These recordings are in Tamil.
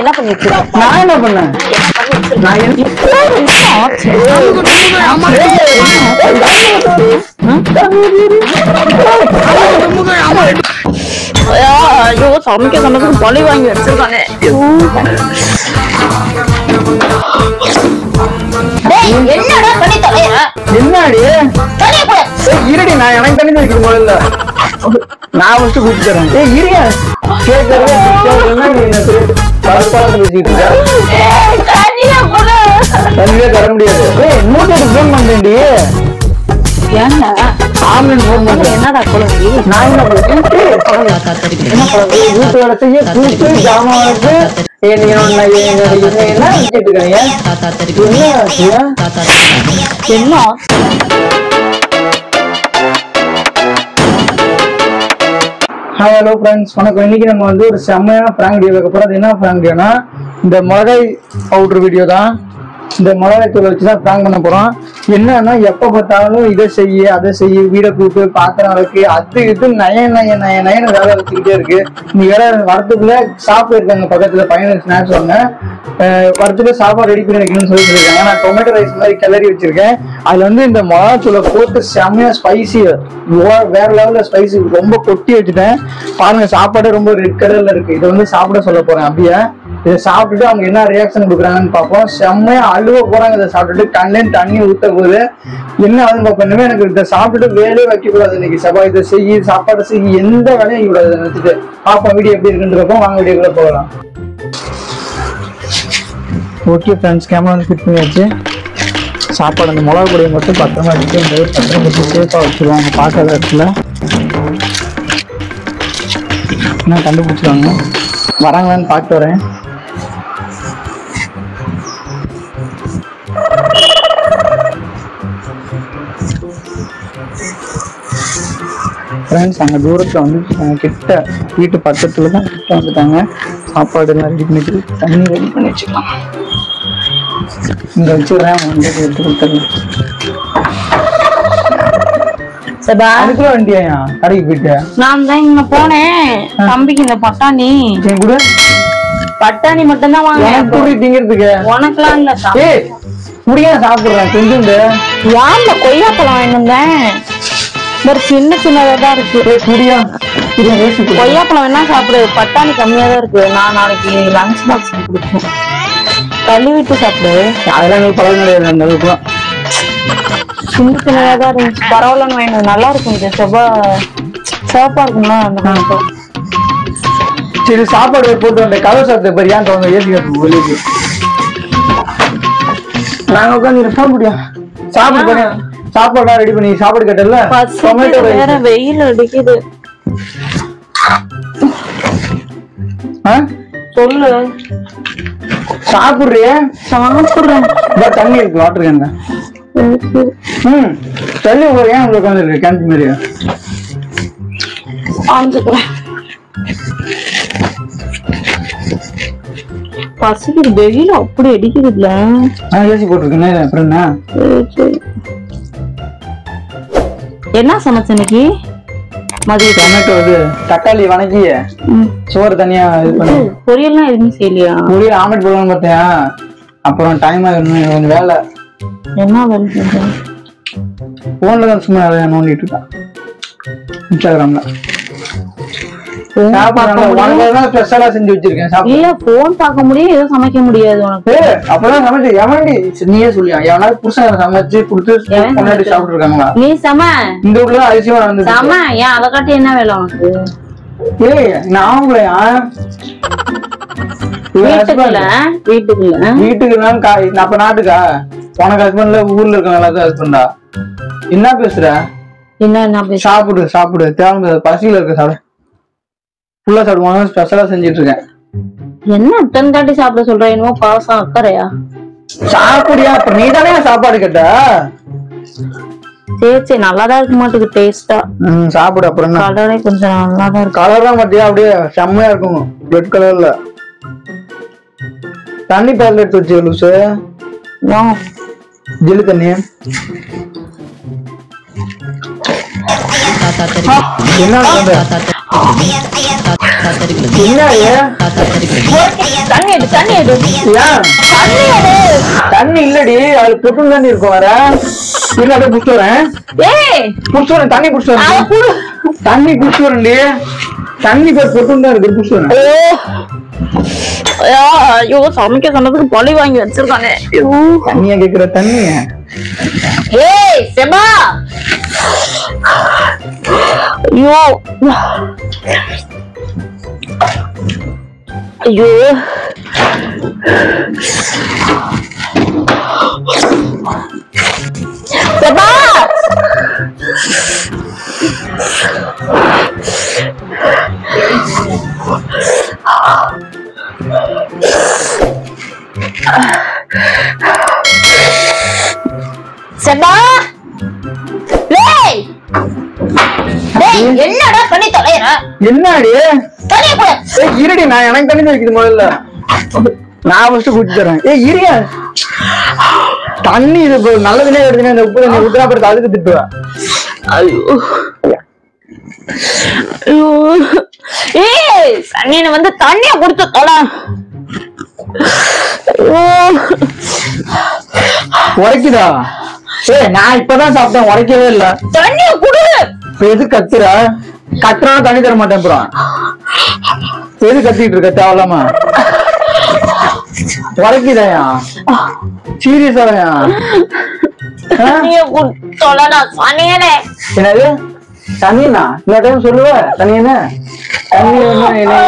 என்ன பண்ணிட்டு நான் என்ன பண்ணேன்? ஐயோ சமைக்க சொன்னதுக்கு பழி வாங்கி வச்சிருக்கானே. என்னடா பண்ணி தொலைற? என்னடி இருடி, நான் எனக்கு தண்ணி வைக்கிற முதல்ல நான் ஃபர்ஸ்ட் கூப்பிட்டு தரேன். இருங்க தண்ணியே தர முடியாது. நூற்றுக்கு போன் பண்றேன்டி. ஏன்னா ஆம்புலன்ஸ் போன் பண்றேன். என்னடா குழந்தை? நான் என்ன பண்ணுவேன்? வீட்டு வேலை செய்ய கூட்டு ஜாமான் வளர்த்து என்ன வச்சுட்டு இருக்காங்க? என்ன ஹலோ ஃப்ரெண்ட்ஸ், வணக்கம். இன்னைக்கு நம்ம வந்து ஒரு செம்மையான பிராங்க் வீடியோ வைக்க போறோம். அது என்ன பிராங்க் வீடியோனா, இந்த மிளகாய் பவுடர் வீடியோ தான். இந்த மிளகாய் தூளை வச்சுதான் பிராங்க் பண்ண போறோம். என்னன்னா, எப்ப பார்த்தாலும் இதை செய்ய அதை செய்ய, வீடை கூட்டு பாத்திரம் இருக்கு, அது இது நயன வேலை வச்சுக்கிட்டே இருக்கு. நீ வேற வரத்துக்குள்ள சாப்பிட்டு இருக்காங்க பக்கத்துல பையனுக்கு ஸ்நாக்ஸ் வாங்க, வரத்துக்குள்ள சாப்பாடு ரெடி பண்ணி வைக்கணும்னு சொல்லிட்டு இருக்காங்க. நான் டொமேட்டோ ரைஸ் மாதிரி கிளறி வச்சிருக்கேன். அதுல வந்து இந்த மிளகாய் தூளை போட்டு செம்மையா ஸ்பைசி, வேற லெவல்ல ஸ்பைசி ரொம்ப கொட்டி வச்சுட்டேன். பாருங்க, சாப்பாடு ரொம்ப ரெட் கலர்ல இருக்கு. இதை வந்து சாப்பிட சொல்ல போறேன். அப்படியே இதை சாப்பிட்டுட்டு அவங்க என்ன ரியாக்ஷன் கொடுக்குறாங்கன்னு பார்ப்போம். செம்மையா அழுவ போறாங்க. இதை சாப்பிட்டுட்டு கண்ணில் தண்ணி ஊத்த போகுது. என்ன ஆகுதுன்னு பார்ப்போம். எனக்கு இதை சாப்பிட்டுட்டு வேலையே வைக்க கூடாது. இன்னைக்கு செவ்வாய் இதை செய்ய, சாப்பாடு செய்ய, எந்த வேலையும் வைக்க கூடாது நினைச்சிட்டு பார்ப்போம். வீடியோ எப்படி இருக்குன்றப்போ வாங்க வீடியோக்குள்ள போகலாம். ஓகே ஃப்ரெண்ட்ஸ், கேமரா வந்து ஃபிட் பண்ணியாச்சு. சாப்பாடு அந்த மிளகா பொடியை மட்டும் பத்திரமா வச்சுட்டு இந்த பத்திரம் வச்சு சேஃபாக வச்சுருவாங்க. பார்க்காத இடத்துல என்ன கண்டுபிடிச்சிருவாங்க. வராங்களான்னு பார்த்து வரேன். ஃப்ரெண்ட்ஸ், அங்கே தூரத்தில் வந்து கிட்ட வீட்டு பக்கத்தில் தான் கிட்ட வந்துட்டாங்க. சாப்பாடு எல்லாம் ரெடி பண்ணிட்டு தண்ணி ரெடி பண்ணி வச்சுக்கலாம். இங்கே வச்சுடுறேன், வந்து எடுத்து கொடுத்துருங்க. அதுக்குள்ள வண்டியா கடைக்கு போயிட்டு? நான் தான் இங்க போனேன். தம்பிக்கு இந்த பட்டாணி கூட பட்டாணி மட்டும் தான் வாங்க திங்கிறதுக்கு. உனக்குலாம் இல்ல, முடியா சாப்பிடுறேன். கொஞ்சம் யாருல கொய்யாப்பழம் வாங்கினேன். ஒரு சின்ன சின்னதான் இருக்கு. கொய்யாப்பழம் வேணா சாப்பிடு, பட்டாணி கம்மியா தான் இருக்கு. நான் நாளைக்கு லஞ்ச் பாக்ஸ் கொடுப்பேன், தள்ளி விட்டு சாப்பிடு. அதெல்லாம் பழம் கிடையாது. அந்த அளவுக்குலாம் சின்ன சின்னதான் இருந்துச்சு. பரவாயில்லன்னு வாங்கினது, நல்லா இருக்கும். சிவப்பா இருக்கும்னா அந்த மாதிரி. சரி, சாப்பாடு போட்டு வந்த கதை சாப்பிட்ட பேர் ஏன் தோங்க ஏசி நாங்க உட்காந்து போக முடியும். சாப்பிட்டு போனேன், சாப்பாடு ரெடி பண்ணி சாப்பாடு கேட்டல. டொமேட்டோ வேற வெயில் அடிக்குது. சொல்லு. சாப்பிடுறிய? சாப்பிடுறேன். தண்ணி இருக்கு, வாட்டர் கேன். தண்ணி ஏன் உங்களுக்கு உட்காந்துருக்கு கேன்டீன் மாதிரி? பசிக்குது, வெயில் அப்படி அடிக்குதுல்ல. ஏசி போட்டிருக்கேன். அப்புறம் என்ன சமைச்ச இன்னைக்கு? மதியம் டொமேட்டோ இது தக்காளி வணக்கி சோறு தனியா இது பண்ணி. பொரியல்லாம் எதுவுமே செய்யலையா? பொரியல் ஆம்லெட் போடலாம்னு பார்த்தேன். அப்புறம் டைம் ஆகணும், கொஞ்சம் வேலை. என்ன வேலை செஞ்ச? போன்ல தான் சும்மா நோண்டிட்டு இருக்கான் இன்ஸ்டாகிராம்ல. ஸ்பெஷலா செஞ்சு வச்சிருக்கேன். இல்ல போன் பார்க்க முடியும், எதுவும் சமைக்க முடியாது உனக்கு. அப்பதான் சமைச்சு எவனடி நீயே சொல்லியா? எவனாவது புருஷன் சமைச்சு கொடுத்து கொண்டாடி சாப்பிட்டு இருக்காங்களா? நீ சம இந்த வீட்டுல அதிசயமா நடந்து சம. ஏன் அதை காட்டி என்ன வேலை உனக்கு? நான் வீட்டுக்கு அப்ப நாட்டுக்கா? உனக்கு ஹஸ்பண்ட்ல ஊர்ல இருக்க எல்லாத்தையும் ஹஸ்பண்டா? என்ன பேசுற? என்ன சாப்பிடு சாப்பிடு, தேவை பசியில இருக்க சாப்பிடு. ஃபுல்லா சாப்பிடுவாங்க. ஸ்பெஷலா செஞ்சிட்டு இருக்கேன். என்ன டன் காட்டி சாப்பிட சொல்ற? என்னமோ பாசம் அக்கறையா? சாப்பிடியா? அப்புறம் நீ தானே சாப்பாடு கேட்ட? சரி சரி, நல்லாதான் இருக்கு மாட்டுக்கு டேஸ்டா. சாப்பிடு. அப்புறம் கலரே கொஞ்சம் நல்லாதான் இருக்கு. கலர் தான் பாத்தியா? அப்படியே செம்மையா இருக்கும், ரெட் கலர்ல. தண்ணி பேர்ல எடுத்து வச்சு லூசு. ஜில்லு தண்ணி. என்ன தண்ணி எடு தண்ணி எடு ஏன் தண்ணி எடு தண்ணி இல்லடி அது பொட்டு தண்ணி இருக்கும் வர இல்ல அப்படியே புடிச்சு வரேன் ஏய் புடிச்சு வரேன் தண்ணி புடிச்சு வரேன் தண்ணி புடிச்சு வரேன்டி தண்ணி பேர் பொட்டு தான் இருக்கு புடிச்சு வரேன் ஐயோ சமைக்க சொன்னதுக்கு பழி வாங்கி வச்சிருக்கானே தண்ணியா கேக்குற தண்ணி ஏய் செபா ஐயோ ஐயோ செபா செபா டேய் டேய் என்னடா பண்ணி தொலைற என்னடி தண்ணி கூட ஏய் இருடி நான் எனக்கு தண்ணி வைக்குது முதல்ல நான் ஃபர்ஸ்ட் குடிச்சு தரேன் ஏய் இருங்க தண்ணி இது நல்லதுனே எடுத்துனே இந்த உப்பு தண்ணி ஊத்துறா அப்புறம் அதுக்கு திட்டுவேன் ஐயோ ஐயோ ஏய் சனியனை வந்து தண்ணிய குடுத்து தொலை உரைக்குதா ஏய் நான் இப்பதான் சாப்பிட்டேன் உரைக்கவே இல்ல தண்ணிய குடு இப்ப எது கத்துற கத்துறா தண்ணி தர மாட்டேன் அப்புறம் எது கத்திட்டு இருக்க தேவலாமா உரைக்குதாயா சீரியஸாயா தண்ணிய குடு தொலைடா சனியனே என்னது தண்ணினா இந்த டைம் சொல்லுவ தண்ணியன தண்ணி என்ன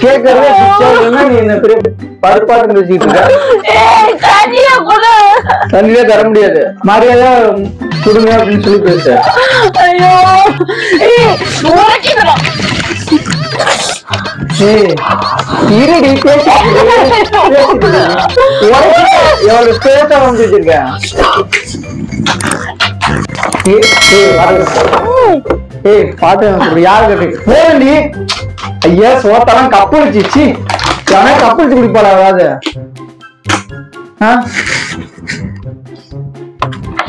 கேட்கறதே பிச்சாதுன்னா நீ என்ன பெரிய பருப்பாட்டு பேசிட்டு இருக்க ஏய் தண்ணிய குடு தண்ணியே தர முடியாது மரியாதை கொடுங்க அப்படின்னு சொல்லி பேச ஐயோ ஏய் உரைக்குதுடா ஏய் இருடி பேசி எவ்வளவு ஸ்பேஸா வந்து வச்சிருக்கேன் ஏய் பாத்து யாரு கேட்டு போறண்டி ஐயா சோத்தெல்லாம் கப்பளிச்சு யாரா கப்பளிச்சு குடிப்பாளா அதாவது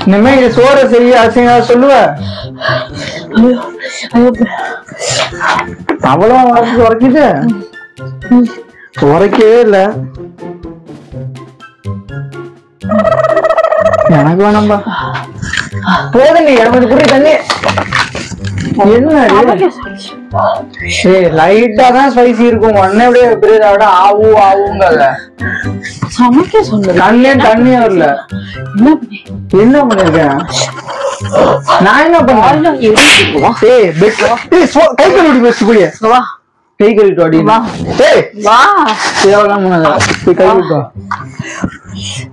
இனிமே இது சோறை செய்ய அசிங்க சொல்லுவ அவ்வளவு உரைக்குது உரைக்கவே இல்ல எனக்கு வேணாம்பா போதும் நீ எனக்கு குடி தண்ணி என்ன லைட்டா தான் ஸ்பைசி இருக்கும் ஒன்னே அப்படியே பெரிய விட ஆவு ஆவுங்க சமைக்க சொல்லு தண்ணி வரல என்ன பண்ணிருக்கேன் நான் என்ன பண்ணேன் கை கழுவி பேசு போய் கை கழுவிட்டு அடி வா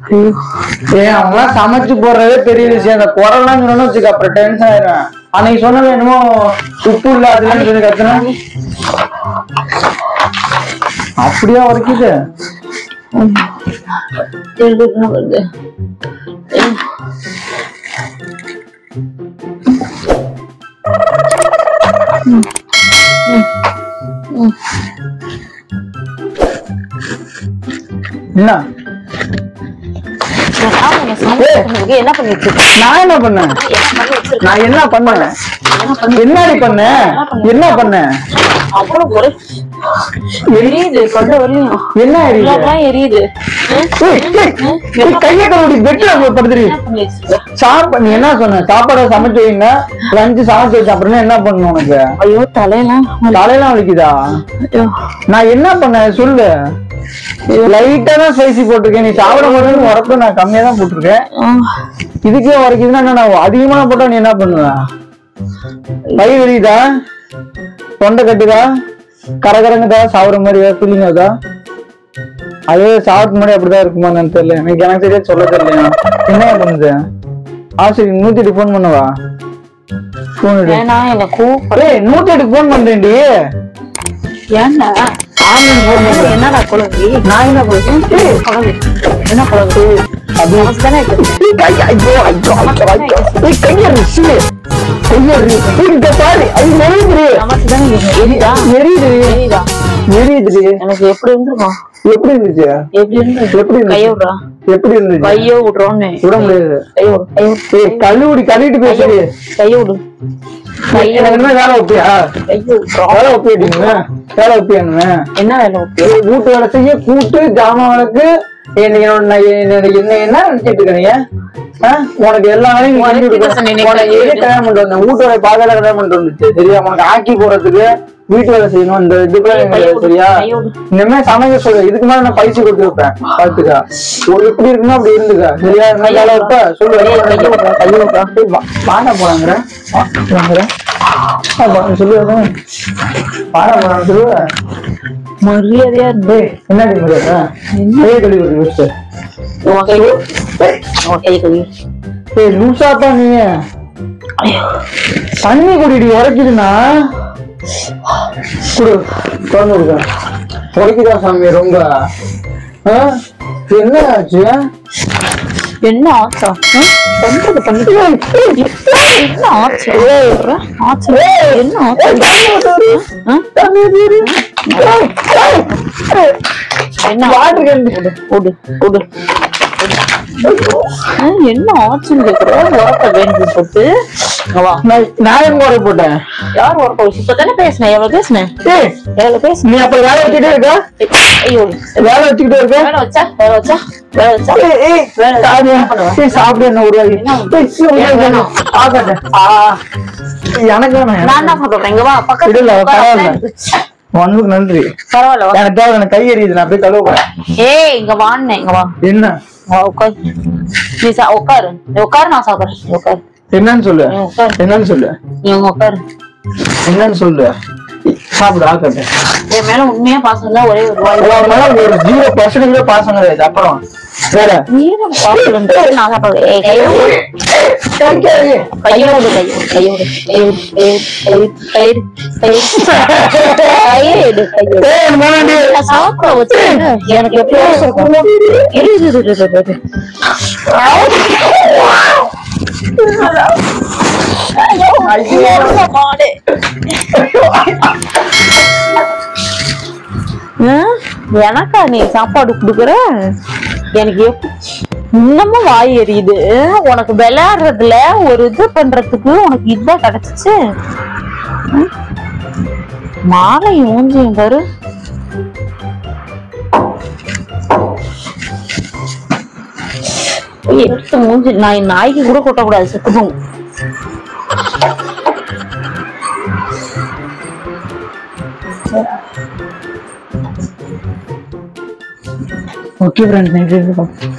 அவங்க சமைச்சு போடுறதே பெரிய விஷயம் அந்த குரல்லாம் சொன்னு வச்சுக்க அப்புறம் டென்ஷன் ஆயிடும் அன்னைக்கு சொன்னது என்னமோ உப்பு இல்ல அதுலன்னு சொல்லி கத்துனா அப்படியா உரைக்குது வருது என்ன என்ன பண்ணிட்டு இருக்க நான் என்ன பண்ணேன் நான் என்ன பண்ணேன் என்னடி பண்ணேன் என்ன பண்ணேன் அப்புறம் ஒரு எரியுது கொண்ட வரலையும் என்ன எரியுது கைய கழுவி பெட்ல படுத்துரு நீ என்ன சொன்ன சாப்பாட சமைச்சு வைங்க லஞ்சு சமைச்சு வச்ச அப்புறம் என்ன பண்ணணும் உனக்கு ஐயோ தலையெல்லாம் வலிக்குதா நான் என்ன பண்ணேன் சொல்லு லைட்டா தான் ஸ்பைசி போட்டிருக்கேன் நீ சாப்பிட போறது உரப்பு நான் கம்மியா தான் போட்டிருக்கேன் இதுக்கே உரைக்குதுன்னா நான் அதிகமா போட்டா நீ என்ன பண்ணுவ கை வெளியுதா தொண்டை கட்டுதா கரகரங்குதா சாப்பிடுற மாதிரி ஃபீலிங் ஆகுதா அதே சாப்பிட்டு முன்னாடி அப்படிதான் இருக்குமான்னு தெரியல எனக்கு சரியா சொல்ல தெரியல என்ன பண்ணுது ஆசிரியர் 108 போன் பண்ணவா போன் 108 போன் பண்றேன்டி ஏன்னா என்னடா குழந்தை நான் என்ன குழந்தை என்ன குழந்தை எனக்கு எப்படி இருந்துருக்கும் எப்படி இருந்துச்சு எப்படி இருந்துச்சு கைய விடுறோன்னு விட முடியாது கழுவிட்டு பேசுறீ கைய விடு என்ன வேலை ஒப்பியா வேலை ஒப்பிட்டீங்க வேலை ஒப்பியானுங்க என்ன வேலை ஒப்பி? வீட்டு வேலை செய்ய கூட்டு ஜாமான் வழக்கு என்ன நினைச்சிட்டு இருக்கீங்க உனக்கு எல்லா வேலையும் கல்யாணம் பண்ணிட்டு வந்தேன் வீட்டு வேலை பாதையில கல்யாணம் பண்ணிட்டு வந்துச்சு சரியா உனக்கு ஆக்கி போறதுக்கு வீட்டு வேலை செய்யணும் இந்த இதுக்குள்ள சரியா இனிமே சமைக்க சொல்லு இதுக்கு மேல நான் பைசா கொடுத்து வைப்பேன் பாத்துக்கா ஒரு எப்படி இருக்குன்னா அப்படி இருந்துக்கா சரியா என்ன வேலை வைப்ப சொல்லு பாட போறாங்கிற சொல்லுவாங்க பாட போறாங்க சொல்லுவ மரியாதையா இருந்து என்ன கழிவு லூசாப்பா நீங்க தண்ணி குடிடி உரைக்குதுன்னா குடு குழந்தை கொடுக்க உரைக்குதா சாமி ரொம்ப என்ன ஆச்சு என்ன ஆச்சா பண்றது பண்ணிட்டு என்ன ஆச்சு ஆச்சு என்ன ஆச்சு என்ன என்ன ஆச்சுன்னு கேக்குறோம் உரப்ப வேண்டும் போட்டு நான் எங்க உரை போட்டேன் யார் உரப்ப இப்பதானே பேசினேன் எவ்வளவு பேசினேன் எவ்வளவு பேச நீ அப்ப வேலை வச்சுக்கிட்டே இருக்க ஐயோ வேலை வச்சுக்கிட்டே இருக்க வேலை வச்சா வேலை வச்சா வேலை வச்சா சாப்பிடு என்ன ஒரு எனக்கு நான் என்ன சாப்பிடுறேன் இங்க வா பக்கத்துல ஒன்னுக்கு நன்றி பரவாயில்ல எனக்கு தேவை எனக்கு கை எரியுது நான் போய் கழுவ போறேன் ஏய் இங்க வாண்ணே இங்க வா என்ன உட்காரு நீ உட்காரு நீ உட்காரு நான் சாப்பிடுறேன் உட்காரு என்னன்னு சொல்லு என்னன்னு சொல்லு நீ உட்காரு என்னன்னு சொல்லு சாப்பிடு ஆக்கட்டு என் மேல உண்மையா பாசம் தான் ஒரே ஒரு வாய் ஒரு 0% பாசம் கிடையாது அப்புறம் வேற நான் சாப்பிடுறேன் கையோடு கையோடு சாப்பிட வச்சு எனக்கு எனக்கா நீ சாப்பாடு குடுக்குற எனக்கு இன்னமும் வாய் எரியுது உனக்கு விளையாடுறதுல ஒரு இது பண்றதுக்கு உனக்கு இதுதான் கிடைச்சிச்சு மாலை மூஞ்சியும் பாரு எடுத்து மூஞ்சி நாய்க்கு கூட கொட்டக்கூடாது செத்துப்போம் ஓகே ஃப்ரெண்ட்ஸ்